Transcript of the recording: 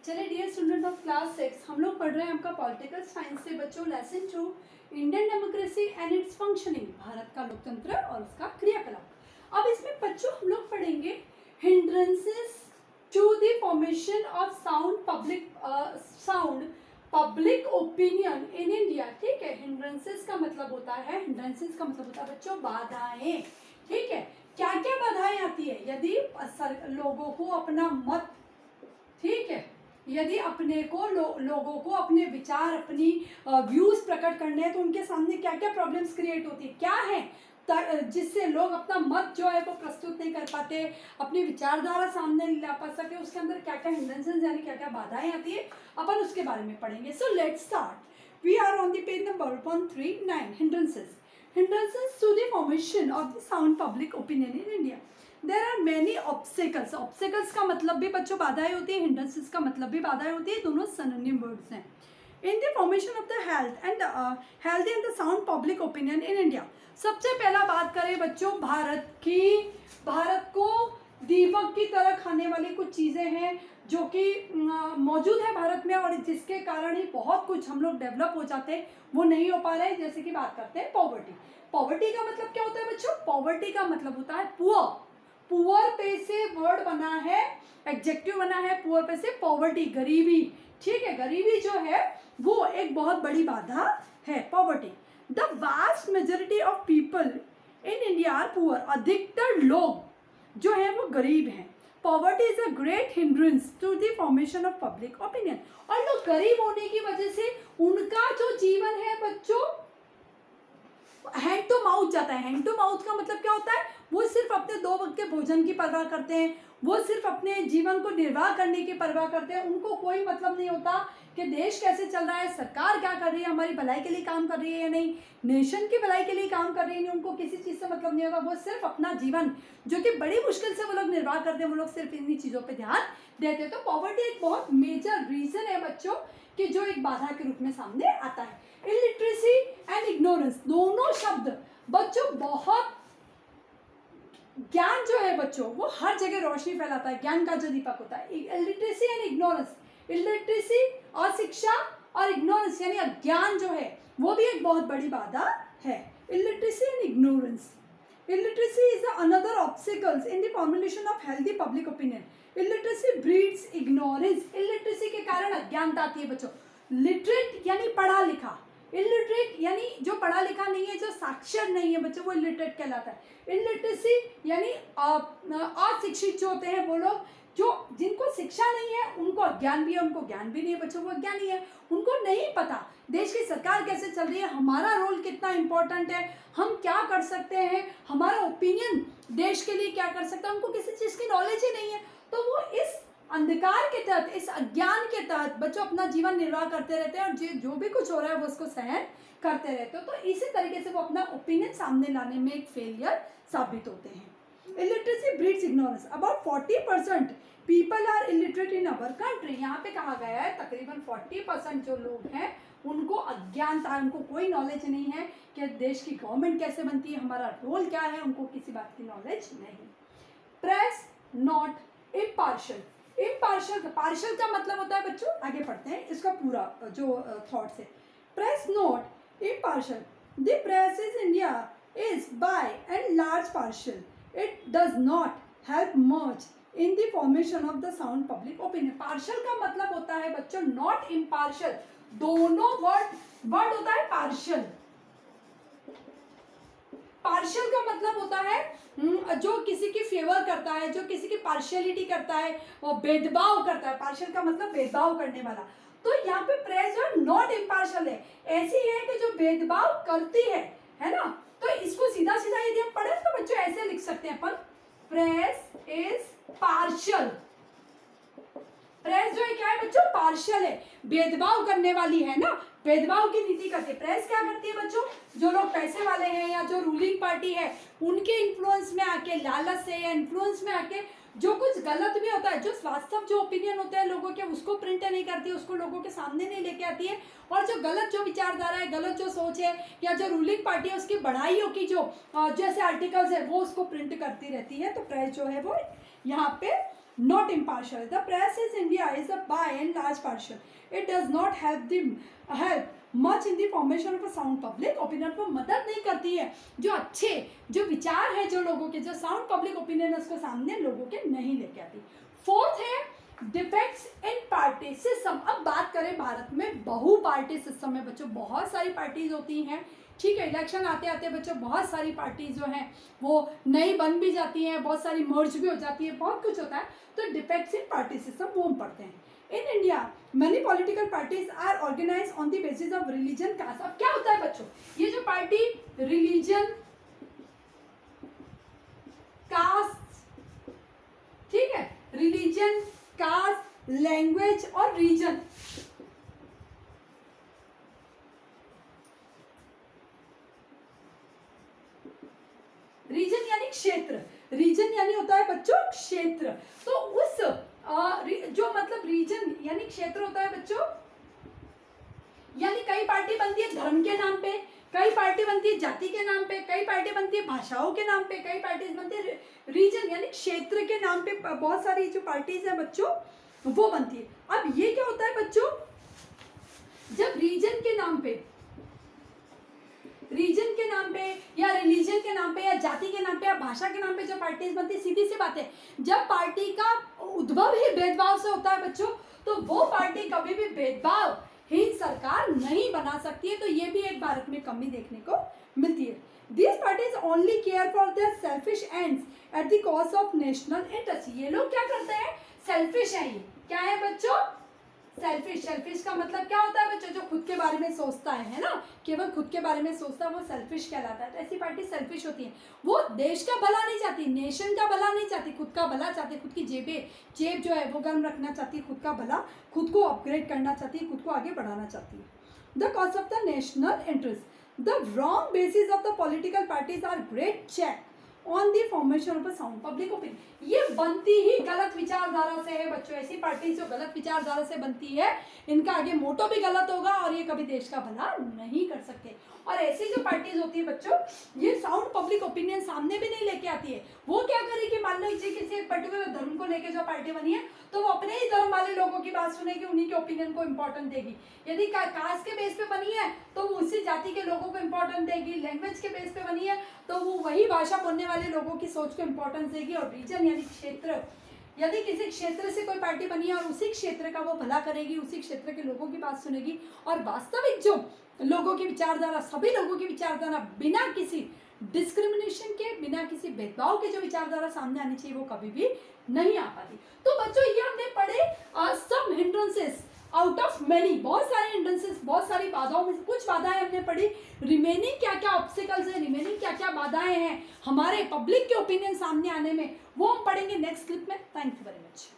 चलिए dear student of class 6, हम लोग पढ़ रहे हैं आपका पॉलिटिकल साइंस से बच्चों lesson 2 Indian democracy and it's functioning, Bharat का लोकतंत्र और उसका क्रियाकलाप। अब इसमें बच्चों हम लोग पढ़ेंगे hindrances to the formation of sound public opinion in India. ठीक है, हिंड्रेंसेस का मतलब होता है बच्चों बाधाएं। ठीक है, क्या क्या बाधाएं आती है यदि लोगों को अपना मत, ठीक है, यदि अपने को लोगों को अपने विचार, अपनी व्यूज प्रकट करने हैं तो उनके सामने क्या क्या प्रॉब्लम्स क्रिएट होती है, क्या है जिससे लोग अपना मत जो है वो प्रस्तुत नहीं कर पाते, अपनी विचारधारा सामने नहीं ला पा सके, उसके अंदर क्या क्या हिंड्रेंसेस यानी क्या क्या बाधाएं आती है, अपन उसके बारे में पढ़ेंगे। So let's start. We are on the page number 139, hindrances to the formation of the sound public opinion in India. There are many obstacles. Obstacles का मतलब भी बच्चों बाधाएं होती है, hindrances का मतलब भी बाधाएं होती है, दोनों synonym words हैं। In the formation of the healthy and the sound public opinion in India. सबसे पहला बात करें बच्चों भारत को दीमक की तरह खाने वाली कुछ चीज़ें हैं जो कि मौजूद है भारत में और जिसके कारण ही बहुत कुछ हम लोग डेवलप हो जाते हैं, वो नहीं हो पा रहे हैं। जैसे कि बात करते हैं पॉवर्टी। पॉवर्टी का मतलब क्या होता है बच्चों? पॉवर्टी का मतलब होता है पुअर पे से वर्ड बना है, एडजेक्टिव बना है, पुअर पे से पॉवर्टी, गरीबी। ठीक है, गरीबी जो है वो एक बहुत बड़ी बाधा है, poverty. The vast majority of people in India are poor. अधिकतर लोग जो है वो गरीब हैं। Poverty is a great hindrance to the formation of public opinion. और लोग गरीब होने की वजह से उनका जो जीवन है बच्चों हैंड टू माउथ जाता है। हैंड टू माउथ का मतलब क्या होता है? वो सिर्फ अपने 2 वक्त के भोजन की परवाह करते हैं, वो सिर्फ अपने जीवन को निर्वाह करने की परवाह करते हैं। उनको कोई मतलब नहीं होता कि देश कैसे चल रहा है, सरकार क्या कर रही है, हमारी भलाई के लिए काम कर रही है या नहीं, नेशन की भलाई के लिए काम कर रही है नहीं, उनको किसी चीज़ से मतलब नहीं होगा। वो सिर्फ अपना जीवन जो कि बड़ी मुश्किल से वो लोग निर्वाह करते हैं, वो लोग सिर्फ इन्हीं चीज़ों पर ध्यान देते हैं। तो पॉवर्टी एक बहुत मेजर रीज़न है बच्चों कि जो एक बाधा के रूप में सामने आता है। इलिटरेसी एंड इग्नोरेंस, दोनों शब्द बच्चों बहुत, ज्ञान जो है बच्चों वो हर जगह रोशनी फैलाता है, ज्ञान का जो दीपक होता है। इलिटरेसी एंड इग्नोरेंस, इलिटरेसी अशिक्षा और इग्नोरेंस यानी अज्ञान जो है वो भी एक बहुत बड़ी बाधा है। Illiteracy and ignorance, illiteracy is another obstacles in the formulation of healthy public opinion. Illiteracy breeds ignorance, illiteracy के कारण अज्ञानता आती है बच्चों। लिटरेट यानी पढ़ा लिखा, इलिटरेट यानी जो पढ़ा लिखा नहीं है, जो साक्षर नहीं है बच्चों, वो इलिटरेट कहलाता है। इलिटरेसी यानी अशिक्षित जो होते हैं वो लोग, जो जिनको शिक्षा नहीं है उनको अज्ञान भी है, उनको ज्ञान भी नहीं है बच्चों, वो अज्ञानी है। उनको नहीं पता देश की सरकार कैसे चल रही है, हमारा रोल कितना इंपॉर्टेंट है, हम क्या कर सकते हैं, हमारा ओपिनियन देश के लिए क्या कर सकता है, उनको किसी चीज़ की नॉलेज ही नहीं है। तो वो इस अंधकार के तहत, इस अज्ञान के तहत बच्चों अपना जीवन निर्वाह करते रहते हैं और जो भी कुछ हो रहा है वो उसको सहन करते रहते हो। तो इसी तरीके से वो अपना ओपिनियन सामने लाने में एक फेलियर साबित होते हैं। Illiteracy breeds ignorance. About 40% people are illiterate in our country. यहाँ पे कहा गया है तकरीबन 40% जो लोग हैं उनको अज्ञानता है, उनको कोई नॉलेज नहीं है कि देश की गवर्नमेंट कैसे बनती है, हमारा रोल क्या है, उनको किसी बात की नॉलेज नहीं। Press not impartial. Impartial, partial का मतलब होता है बच्चों, आगे पढ़ते हैं इसका पूरा जो थॉट्स है। Press not impartial, the press is India is by and large partial, it does not help much in the formation of the sound public opinion. Partial का मतलब होता है बच्चों नॉट इम्पार्शियल, दोनों वर्ड होता है पार्शियल। पार्शियल का मतलब होता है जो किसी की फेवर करता है, जो किसी की पार्शियलिटी करता है, वो भेदभाव करता है। पार्शियल का मतलब भेदभाव करने वाला। तो यहाँ पे प्रेस जो नॉट इम्पार्शियल है, ऐसी है कि जो भेदभाव करती है ना। तो इसको सीधा सीधा यदि हम पढ़े तो बच्चों ऐसे लिख सकते हैं अपन, प्रेस इज पार्शियल। प्रेस जो है क्या है बच्चों? पार्शियल है, भेदभाव करने वाली है ना, भेदभाव की नीति करती है। प्रेस क्या करती है बच्चों? जो लोग पैसे वाले हैं या जो रूलिंग पार्टी है उनके इन्फ्लुएंस में आके, लालच से या इन्फ्लुएंस में आके जो कुछ गलत भी होता है, जो वास्तव जो ओपिनियन होते हैं लोगों के, उसको प्रिंट नहीं करती, उसको लोगों के सामने नहीं लेके आती है। और जो गलत जो विचारधारा है, गलत जो सोच है या जो रूलिंग पार्टी है उसकी बढ़ाइयों की जो जैसे आर्टिकल्स है वो उसको प्रिंट करती रहती है। तो प्रेस जो है वो यहाँ पे not impartial. The press in India is a by and large partial. It does not help much in the formation of a sound public opinion. को मदद नहीं करती है जो अच्छे जो विचार है जो लोगों के जो साउंड पब्लिक ओपिनियन उसको सामने लोगों के नहीं लेके आती. फोर्थ है डिफेक्ट्स इन पार्टी सिस्टम. अब बात करें भारत में बहु पार्टी सिस्टम में बच्चों बहुत सारी पार्टीज होती हैं. ठीक है, इलेक्शन आते आते बच्चों बहुत सारी पार्टीज जो हैं वो नई बन भी जाती हैं, बहुत सारी मर्ज भी हो जाती है, बहुत कुछ होता है. तो डिफेक्ट्स इन पार्टी सिस्टम वो हम पढ़ते हैं. In India many political parties are organized on the basis of religion caste. अब क्या होता है बच्चों, ये जो पार्टी रिलीजन कास्ट, ठीक है, रिलीजन कास्ट लैंग्वेज और रीजन, रीजन यानी क्षेत्र, रीजन यानी होता है बच्चों क्षेत्र. तो उस जो मतलब रीजन यानी क्षेत्र होता है बच्चों, यानी कई पार्टी बनती है धर्म के नाम पे, कई पार्टी बनती है जाति के नाम पे, कई पार्टी बनती है भाषाओं के नाम पे, कई पार्टीज बनती है रीजन यानी क्षेत्र के नाम पे. बहुत सारी जो पार्टीज है बच्चों वो बनती है. अब ये क्या होता है बच्चों, जब रीजन के नाम पे या रिलीजन के नाम पे या जाति के नाम पे या भाषा के नाम पे जो पार्टीज बनती है, सीधी सी बात है, जब पार्टी का उद्भव ही भेदभाव से होता है बच्चों, तो वो पार्टी कभी भी भेदभावहीन सरकार नहीं बना सकती है. तो ये भी एक भारत में कमी देखने को मिलती है. These parties only care for their selfish ends at the cost of national interest. ये लोग क्या करते हैं, सेल्फिश है. ये क्या है बच्चों, सेल्फिश. सेल्फिश का मतलब क्या होता है बच्चों, जो खुद के बारे में सोचता है ना, केवल खुद के बारे में सोचता है, वो सेल्फिश कहलाता है. तो ऐसी पार्टी सेल्फिश होती है, वो देश का भला नहीं चाहती, नेशन का भला नहीं चाहती, खुद का भला चाहती, खुद की जेब जो है वो गर्म रखना चाहती है, खुद का भला, खुद को अपग्रेड करना चाहती है, खुद को आगे बढ़ाना चाहती है. The cause of the national interest. The wrong basis of the political parties are great check on the formation of a sound public opinion. ये बनती ही गलत विचारधारा से है बच्चों. ऐसी पार्टी जो गलत विचारधारा से बनती है, इनका आगे मोटो भी गलत होगा और ये कभी देश का भला नहीं कर सकते. और ऐसी जो पार्टीज होती है बच्चों, ये साउंड पब्लिक ओपिनियन सामने भी नहीं लेके आती है. वो क्या करेगी, मान लो किसी एक पर्टिकुलर धर्म को लेके जो पार्टी बनी है, तो वो अपने ही धर्म वाले लोगों की बात सुनेगी, उन्हीं के ओपिनियन को इम्पोर्टेंट देगी. यदि कास्ट के बेस पे बनी है तो वो उसी जाति के लोगों को इम्पोर्टेंस देगी. लैंग्वेज के बेस पे बनी है तो वो वही भाषा बोलने वाले लोगों की सोच को इम्पोर्टेंस देगी. और रीजन यानी क्षेत्र, यदि किसी क्षेत्र से कोई पार्टी बनी है और उसी क्षेत्र का वो भला करेगी, उसी क्षेत्र के लोगों की बात सुनेगी. और वास्तविक जो लोगों की विचारधारा, सभी लोगों की विचारधारा बिना किसी डिस्क्रिमिनेशन के, बिना किसी भेदभाव के जो विचारधारा सामने आनी चाहिए, वो कभी भी नहीं आ पाती. तो बच्चों ये हमने पढ़े सम हिंड्रेंसेस आउट ऑफ मेनी. बहुत सारे हिंड्रेंसेस, बहुत सारी बाधाओं में से कुछ बाधाएं हमने पढ़ी. रिमेनिंग क्या क्या ऑब्स्टिकल्स है, रिमेनिंग क्या क्या बाधाएं हैं हमारे पब्लिक के ओपिनियन सामने आने में, वो हम पढ़ेंगे नेक्स्ट क्लिप में. Thank you very much.